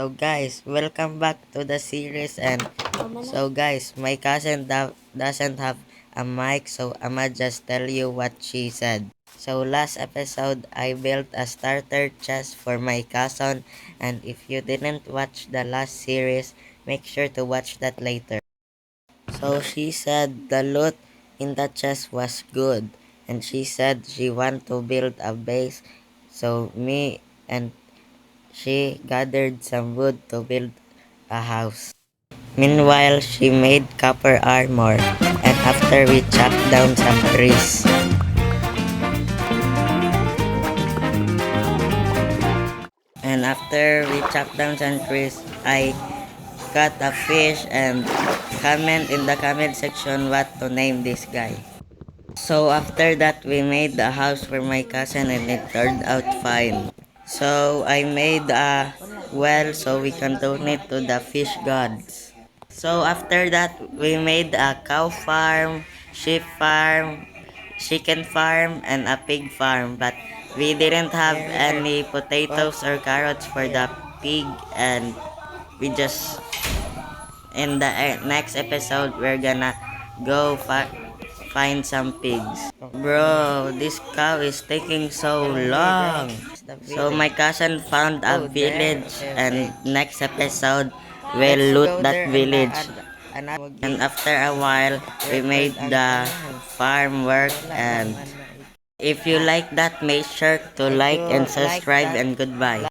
So guys, welcome back to the series. And so guys, my cousin doesn't have a mic, so I'ma just tell you what she said. So last episode, I built a starter chest for my cousin, and if you didn't watch the last series, make sure to watch that later. So she said the loot in the chest was good, and she said she want to build a base. So me and she gathered some wood to build a house. Meanwhile, she made copper armor, and after we chopped down some trees. And after we chopped down some trees, I caught a fish and comment in the comment section what to name this guy. So after that, we made a house for my cousin and it turned out fine. So I made a well so we can donate to the fish gods. So after that, we made a cow farm, sheep farm, chicken farm, and a pig farm. But we didn't have any potatoes or carrots for the pig, and we just in the next episode we're gonna go find some pigs. Bro, this cow is taking so long. So my cousin found a village, and next episode we'll loot that village. And after a while, we made the farm work. And if you like that, make sure to like and subscribe, and goodbye.